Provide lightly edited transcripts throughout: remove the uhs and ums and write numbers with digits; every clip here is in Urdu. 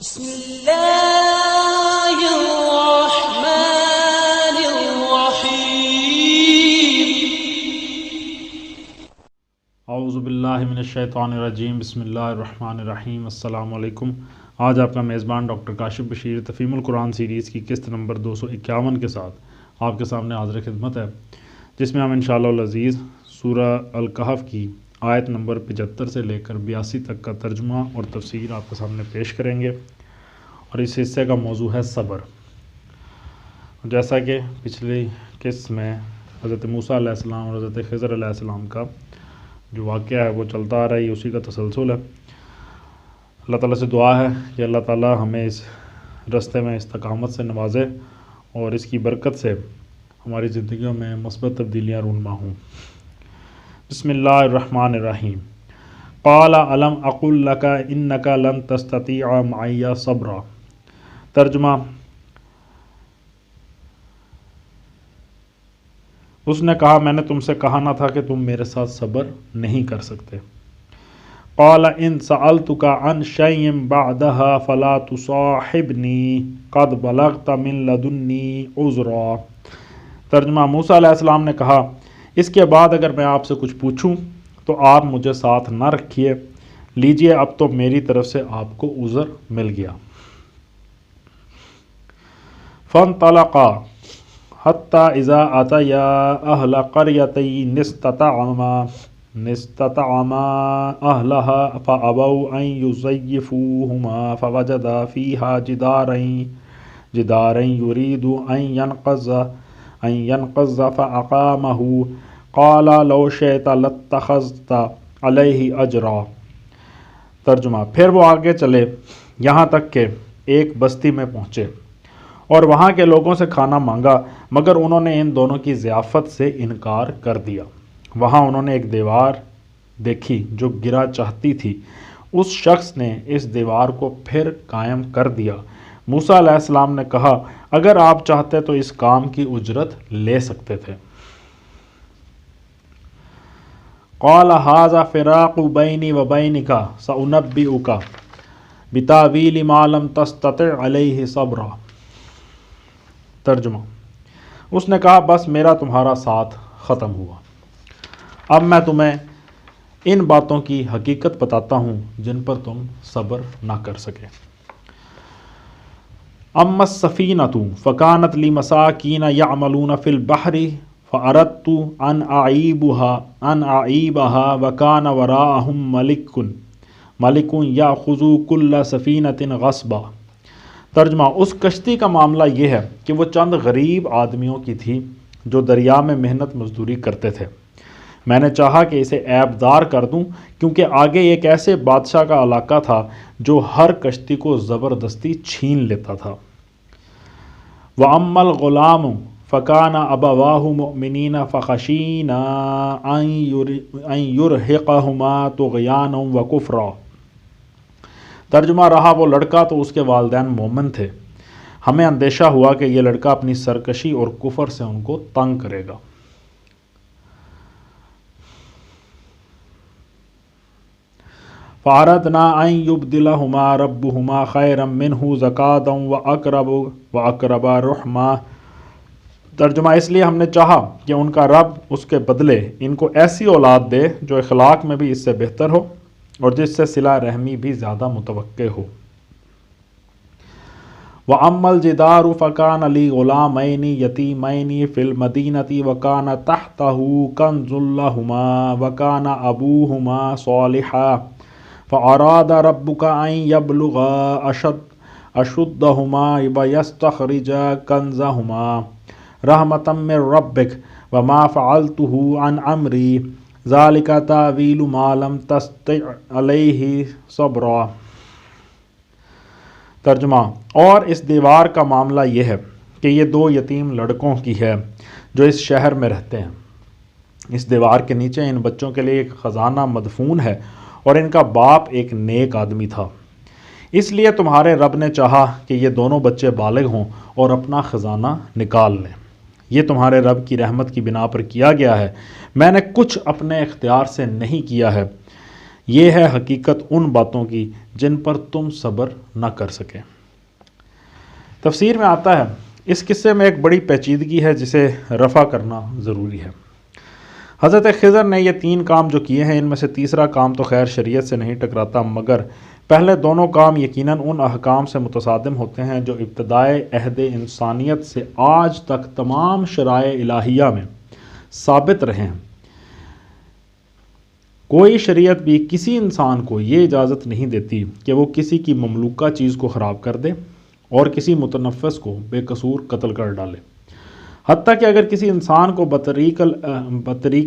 بسم اللہ الرحمن الرحیم۔ اعوذ باللہ من الشیطان الرجیم، بسم اللہ الرحمن الرحیم۔ السلام علیکم۔ آج آپ کا میزبان ڈاکٹر کاشف بشیر تفہیم القرآن سیریز کی قسط نمبر 251 کے ساتھ آپ کے سامنے حاضر خدمت ہے، جس میں ہم انشاءاللہ العزیز سورہ الکہف کی آیت نمبر 75 سے لے کر 82 تک کا ترجمہ اور تفسیر آپ کے سامنے پیش کریں گے، اور اس حصے کا موضوع ہے صبر۔ جیسا کہ پچھلی قسط میں حضرت موسیٰ علیہ السلام اور حضرت خضر علیہ السلام کا جو واقعہ ہے وہ چلتا آ رہا ہے، اسی کا تسلسل ہے۔ اللہ تعالیٰ سے دعا ہے کہ اللہ تعالیٰ ہمیں اس راستے میں استقامت سے نوازے اور اس کی برکت سے ہماری زندگیوں میں مثبت تبدیلیاں رونما ہوں۔ بسم اللہ الرحمن الرحیم۔ قال الم اقل لک انک لن تستطیع معی صبرا۔ ترجمہ: اس نے کہا، میں نے تم سے کہا نہ تھا کہ تم میرے ساتھ صبر نہیں کر سکتے۔ قال ان سألتک عن شیء بعدها فلا تصاحبنی قد بلغت من لدنی عذرا۔ ترجمہ: موسیٰ علیہ السلام نے کہا، اس کے بعد اگر میں آپ سے کچھ پوچھوں تو آپ مجھے ساتھ نہ رکھیے، لیجئے اب تو میری طرف سے آپ کو عذر مل گیا۔ فانطلقا حتی اذا اتیا اہل قریۃ استطعما اہلها فابوا ان یضیفوہما فوجدا فیہا جدارا یرید ان ينقض فاقامہ قال لو شئت لاتخذت علیہ اجرا۔ ترجمہ: پھر وہ آگے چلے یہاں تک کہ ایک بستی میں پہنچے اور وہاں کے لوگوں سے کھانا مانگا، مگر انہوں نے ان دونوں کی ضیافت سے انکار کر دیا۔ وہاں انہوں نے ایک دیوار دیکھی جو گرا چاہتی تھی، اس شخص نے اس دیوار کو پھر قائم کر دیا۔ موسیٰ علیہ السلام نے کہا، اگر آپ چاہتے تو اس کام کی اجرت لے سکتے تھے۔ قال ھذا فراق بینی و بینک سأنبئک بتاویل ما لم تستطع علیہ صبرا۔ ترجمہ: اس نے کہا، بس میرا تمہارا ساتھ ختم ہوا، اب میں تمہیں ان باتوں کی حقیقت بتاتا ہوں جن پر تم صبر نہ کر سکے۔ اما السفینۃ فکانت لمساکین یعملون فی البحر فاردت ان اعیبها وکان وراءہم ملک یاخذ کل سفینۃ غصبا۔ ترجمہ: اس کشتی کا معاملہ یہ ہے کہ وہ چند غریب آدمیوں کی تھی جو دریا میں محنت مزدوری کرتے تھے۔ میں نے چاہا کہ اسے عیب دار کر دوں، کیونکہ آگے ایک ایسے بادشاہ کا علاقہ تھا جو ہر کشتی کو زبردستی چھین لیتا تھا۔ وَأَمَّا الْغُلَامُ فَكَانَ أَبَوَاهُ مُؤْمِنِينَ فَخَشِينَا أَن يُرْهِقَهُمَا طُغْيَانًا وَكُفْرًا۔ ترجمہ: رہا وہ لڑکا تو اس کے والدین مومن تھے، ہمیں اندیشہ ہوا کہ یہ لڑکا اپنی سرکشی اور کفر سے ان کو تنگ کرے گا۔ فَأَرَدْنَا أَن يُبْدِلَهُمَا رَبُّهُمَا خَيْرًا مِّنْهُ زَكَاةً وَأَقْرَبَ رُحْمًا۔ ترجمہ: اس لیے ہم نے چاہا کہ ان کا رب اس کے بدلے ان کو ایسی اولاد دے جو اخلاق میں بھی اس سے بہتر ہو اور جس سے صلہ رحمی بھی زیادہ متوقع ہو۔ وَأَمَّا الْجِدَارُ فَكَانَ لِغُلَامَيْنِ يَتِيمَيْنِ فِي الْمَدِينَةِ وَكَانَ تَحْتَهُ كَنْزٌ لَهُمَا وَكَانَ أَبُوهُمَا صَالِحًا فَأَرَادَ رَبُّكَ أَنْ يَبْلُغَا أَشُدَّهُمَا وَيَسْتَخْرِجَا كَنْزَهُمَا رَحْمَةً مِّن رَّبِّكَ وَمَا فَعَلْتُهُ عَنْ أَمْرِي ذَلِكَ تَأْوِيلُ مَا لَمْ تَسْطِع عَلَيْهِ صَبْرًا۔ ترجمہ: اور اس دیوار کا معاملہ یہ ہے کہ یہ دو یتیم لڑکوں کی ہے جو اس شہر میں رہتے ہیں۔ اس دیوار کے نیچے ان بچوں کے لیے ایک خزانہ مدفون ہے اور ان کا باپ ایک نیک آدمی تھا، اس لیے تمہارے رب نے چاہا کہ یہ دونوں بچے بالغ ہوں اور اپنا خزانہ نکال لیں۔ یہ تمہارے رب کی رحمت کی بنا پر کیا گیا ہے، میں نے کچھ اپنے اختیار سے نہیں کیا ہے، یہ ہے حقیقت ان باتوں کی جن پر تم صبر نہ کر سکے۔ تفسیر میں آتا ہے اس قصے میں ایک بڑی پیچیدگی ہے جسے رفع کرنا ضروری ہے۔ حضرت خضر نے یہ 3 کام جو کیے ہیں، ان میں سے تیسرا کام تو خیر شریعت سے نہیں ٹکراتا، مگر پہلے دونوں کام یقیناً ان احکام سے متصادم ہوتے ہیں جو ابتدائے عہد انسانیت سے آج تک تمام شرائع الہیہ میں ثابت رہے ہیں۔ کوئی شریعت بھی کسی انسان کو یہ اجازت نہیں دیتی کہ وہ کسی کی مملوکہ چیز کو خراب کر دے اور کسی متنفس کو بے قصور قتل کر ڈالے۔ حتیٰ کہ اگر کسی انسان کو بطریق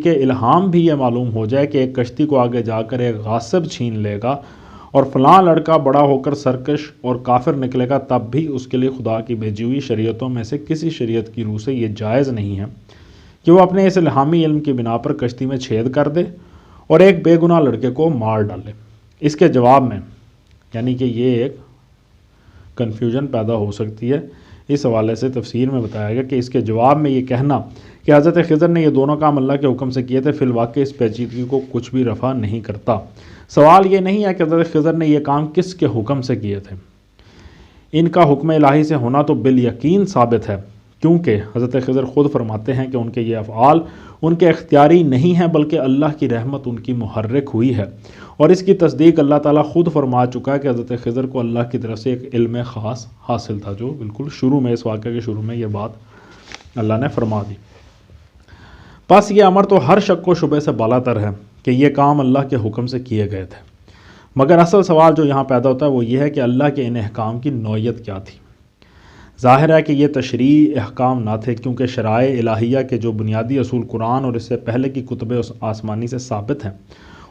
الہام بھی یہ معلوم ہو جائے کہ ایک کشتی کو آگے جا کر ایک غاصب چھین لے گا اور فلاں لڑکا بڑا ہو کر سرکش اور کافر نکلے گا، تب بھی اس کے لیے خدا کی بھیجی ہوئی شریعتوں میں سے کسی شریعت کی روح سے یہ جائز نہیں ہے کہ وہ اپنے اس الہامی علم کی بنا پر کشتی میں چھید کر دے اور ایک بے گناہ لڑکے کو مار ڈالے۔ اس کے جواب میں، یعنی کہ یہ ایک کنفیوژن پیدا ہو سکتی ہے، اس حوالے سے تفسیر میں بتایا گیا کہ اس کے جواب میں یہ کہنا کہ حضرت خضر نے یہ دونوں کام اللہ کے حکم سے کیے تھے، فی الواقع اس پیچیدگی کو کچھ بھی رفع نہیں کرتا۔ سوال یہ نہیں ہے کہ حضرت خضر نے یہ کام کس کے حکم سے کیے تھے، ان کا حکم الہی سے ہونا تو بالیقین ثابت ہے، کیونکہ حضرت خضر خود فرماتے ہیں کہ ان کے یہ افعال ان کے اختیاری نہیں ہیں بلکہ اللہ کی رحمت ان کی محرک ہوئی ہے، اور اس کی تصدیق اللہ تعالیٰ خود فرما چکا ہے کہ حضرت خضر کو اللہ کی طرف سے ایک علم خاص حاصل تھا، جو بالکل شروع میں، اس واقعے کے شروع میں یہ بات اللہ نے فرما دی۔ پس یہ امر تو ہر شک و شبے سے بالا تر ہے کہ یہ کام اللہ کے حکم سے کیے گئے تھے، مگر اصل سوال جو یہاں پیدا ہوتا ہے وہ یہ ہے کہ اللہ کے ان احکام کی نوعیت کیا تھی۔ ظاہر ہے کہ یہ تشریعی احکام نہ تھے، کیونکہ شرائع الہیہ کے جو بنیادی اصول قرآن اور اس سے پہلے کی کتب آسمانی سے ثابت ہیں،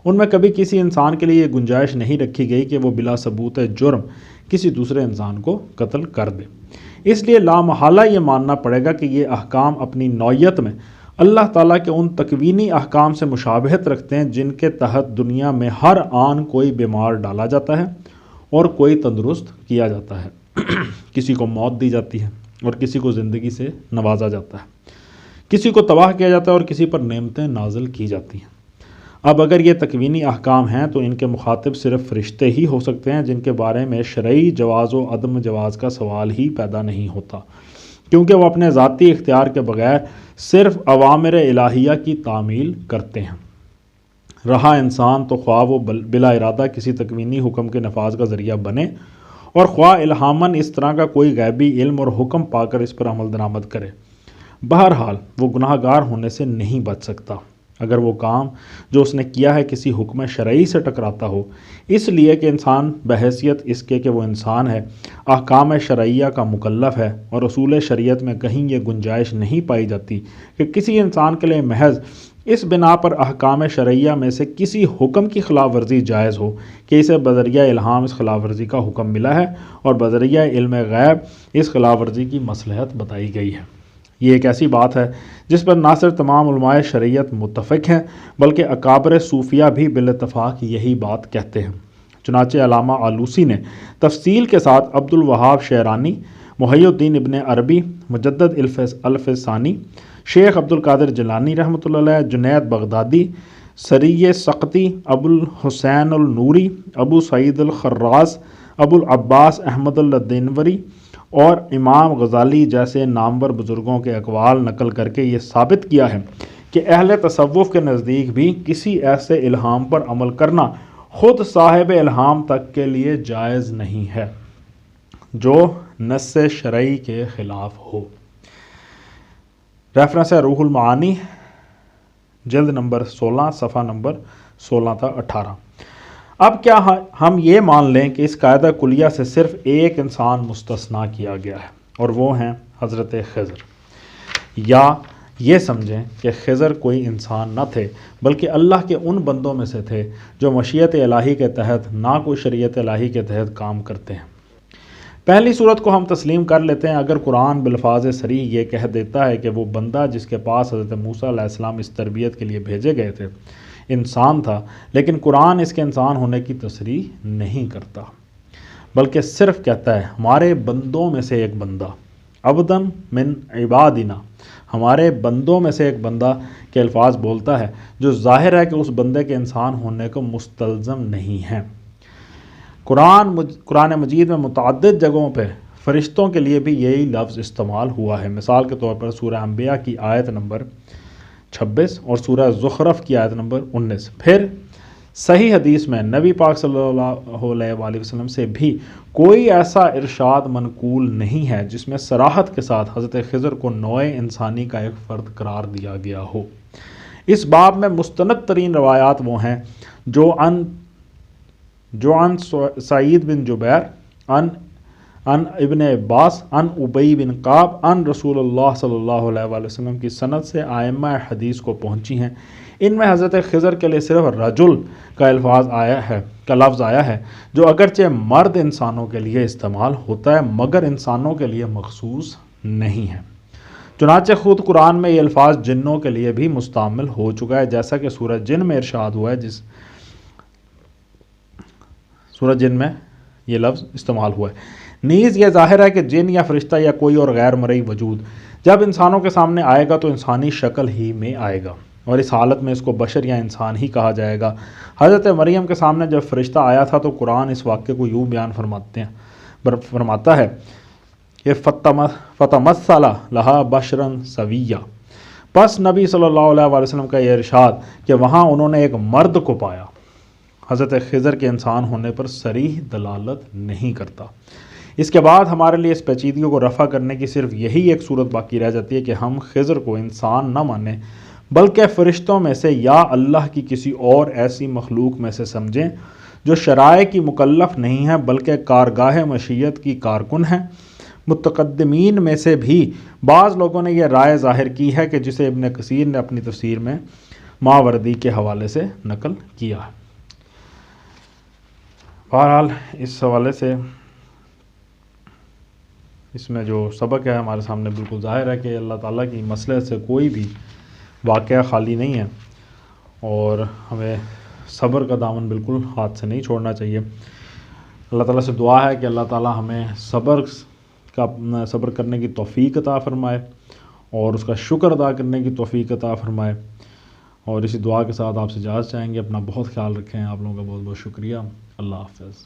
ان میں کبھی کسی انسان کے لیے یہ گنجائش نہیں رکھی گئی کہ وہ بلا ثبوت جرم کسی دوسرے انسان کو قتل کر دے۔ اس لیے لامحالہ یہ ماننا پڑے گا کہ یہ احکام اپنی نوعیت میں اللہ تعالیٰ کے ان تکوینی احکام سے مشابہت رکھتے ہیں جن کے تحت دنیا میں ہر آن کوئی بیمار ڈالا جاتا ہے اور کوئی تندرست کیا جاتا ہے، کسی کو موت دی جاتی ہے اور کسی کو زندگی سے نوازا جاتا ہے، کسی کو تباہ کیا جاتا ہے اور کسی پر نعمتیں نازل کی جاتی ہیں۔ اب اگر یہ تکوینی احکام ہیں تو ان کے مخاطب صرف فرشتے ہی ہو سکتے ہیں، جن کے بارے میں شرعی جواز و عدم جواز کا سوال ہی پیدا نہیں ہوتا، کیونکہ وہ اپنے ذاتی اختیار کے بغیر صرف اوامر الہیہ کی تعمیل کرتے ہیں۔ رہا انسان تو خواہ وہ بلا ارادہ کسی تکوینی حکم کے نفاذ کا ذریعہ بنے اور خواہ الہاماً اس طرح کا کوئی غیبی علم اور حکم پا کر اس پر عمل درآمد کرے، بہرحال وہ گناہ گار ہونے سے نہیں بچ سکتا اگر وہ کام جو اس نے کیا ہے کسی حکم شرعی سے ٹکراتا ہو، اس لیے کہ انسان بحیثیت اس کے کہ وہ انسان ہے، احکام شرعیہ کا مکلف ہے، اور اصول شریعت میں کہیں یہ گنجائش نہیں پائی جاتی کہ کسی انسان کے لیے محض اس بنا پر احکام شرعیہ میں سے کسی حکم کی خلاف ورزی جائز ہو کہ اسے بذریعہ الہام اس خلاف ورزی کا حکم ملا ہے اور بذریعہ علم غیب اس خلاف ورزی کی مصلحت بتائی گئی ہے۔ یہ ایک ایسی بات ہے جس پر نہ صرف تمام علماء شریعت متفق ہیں بلکہ اکابر صوفیہ بھی بالاتفاق یہی بات کہتے ہیں۔ چنانچہ علامہ آلوسی نے تفصیل کے ساتھ عبد الوہاب شعرانی، محی الدین ابن عربی، مجدد الفسانی، شیخ عبد القادر جیلانی رحمۃ اللہ علیہ، جنید بغدادی، سری سقطی، ابو الحسین النوری، ابو سعید الخراز، ابو العباس احمد الدینوری اور امام غزالی جیسے نامور بزرگوں کے اقوال نقل کر کے یہ ثابت کیا ہے کہ اہل تصوف کے نزدیک بھی کسی ایسے الہام پر عمل کرنا خود صاحب الہام تک کے لیے جائز نہیں ہے جو نص شرعی کے خلاف ہو۔ ریفرنس ہے روح المعانی، جلد نمبر 16، صفحہ نمبر 16 تا 18۔ اب کیا ہم یہ مان لیں کہ اس قاعدہ کلیہ سے صرف ایک انسان مستثنا کیا گیا ہے اور وہ ہیں حضرت خضر، یا یہ سمجھیں کہ خضر کوئی انسان نہ تھے بلکہ اللہ کے ان بندوں میں سے تھے جو مشیت الہی کے تحت نہ کوئی شریعت الہی کے تحت کام کرتے ہیں؟ پہلی صورت کو ہم تسلیم کر لیتے ہیں اگر قرآن بالفاظ صریح یہ کہہ دیتا ہے کہ وہ بندہ جس کے پاس حضرت موسیٰ علیہ السلام اس تربیت کے لیے بھیجے گئے تھے انسان تھا، لیکن قرآن اس کے انسان ہونے کی تصریح نہیں کرتا بلکہ صرف کہتا ہے ہمارے بندوں میں سے ایک بندہ، عبداً من عبادنا، ہمارے بندوں میں سے ایک بندہ کے الفاظ بولتا ہے جو ظاہر ہے کہ اس بندے کے انسان ہونے کو مستلزم نہیں ہیں۔ قرآن مجید میں متعدد جگہوں پہ فرشتوں کے لیے بھی یہی لفظ استعمال ہوا ہے۔ مثال کے طور پر سورہ انبیاء کی آیت نمبر 26 اور سورہ زخرف کی آیت نمبر 19۔ پھر صحیح حدیث میں نبی پاک صلی اللہ علیہ وآلہ وسلم سے بھی کوئی ایسا ارشاد منقول نہیں ہے جس میں صراحت کے ساتھ حضرت خضر کو نوع انسانی کا ایک فرد قرار دیا گیا ہو۔ اس باب میں مستند ترین روایات وہ ہیں جو عن سعید بن جبیر، عن ابن عباس، عن ابی بن کعب، عن رسول اللہ صلی اللہ علیہ وآلہ وسلم کی سند سے ائمہ حدیث کو پہنچی ہیں۔ ان میں حضرت خضر کے لیے صرف رجل کا لفظ آیا ہے جو اگرچہ مرد انسانوں کے لیے استعمال ہوتا ہے مگر انسانوں کے لیے مخصوص نہیں ہے۔ چنانچہ خود قرآن میں یہ الفاظ جنوں کے لیے بھی مستعمل ہو چکا ہے، جیسا کہ سورہ جن میں ارشاد ہوا ہے، سورہ جن میں یہ لفظ استعمال ہوا ہے۔ نیز یہ ظاہر ہے کہ جن یا فرشتہ یا کوئی اور غیر مرئی وجود جب انسانوں کے سامنے آئے گا تو انسانی شکل ہی میں آئے گا، اور اس حالت میں اس کو بشر یا انسان ہی کہا جائے گا۔ حضرت مریم کے سامنے جب فرشتہ آیا تھا تو قرآن اس واقعے کو یوں بیان فرماتا ہے کہ فتمثل لہا بشرا سویا۔ پس نبی صلی اللہ علیہ وآلہ وسلم کا یہ ارشاد کہ وہاں انہوں نے ایک مرد کو پایا، حضرت خضر کے انسان ہونے پر صریح دلالت نہیں کرتا۔ اس کے بعد ہمارے لیے اس پیچیدگی کو رفع کرنے کی صرف یہی ایک صورت باقی رہ جاتی ہے کہ ہم خضر کو انسان نہ مانیں بلکہ فرشتوں میں سے یا اللہ کی کسی اور ایسی مخلوق میں سے سمجھیں جو شرائع کی مکلف نہیں ہے بلکہ کارگاہ مشیت کی کارکن ہے۔ متقدمین میں سے بھی بعض لوگوں نے یہ رائے ظاہر کی ہے کہ جسے ابن کثیر نے اپنی تفسیر میں ماوردی کے حوالے سے نقل کیا ہے۔ بہرحال اس حوالے سے اس میں جو سبق ہے ہمارے سامنے بالکل ظاہر ہے کہ اللہ تعالیٰ کی مصلحت سے کوئی بھی واقعہ خالی نہیں ہے، اور ہمیں صبر کا دامن بالکل ہاتھ سے نہیں چھوڑنا چاہیے۔ اللہ تعالیٰ سے دعا ہے کہ اللہ تعالیٰ ہمیں صبر کرنے کی توفیق عطا فرمائے اور اس کا شکر ادا کرنے کی توفیق عطا فرمائے، اور اسی دعا کے ساتھ آپ سے اجازت چاہیں گے۔ اپنا بہت خیال رکھیں۔ آپ لوگوں کا بہت بہت شکریہ۔ اللہ حافظ۔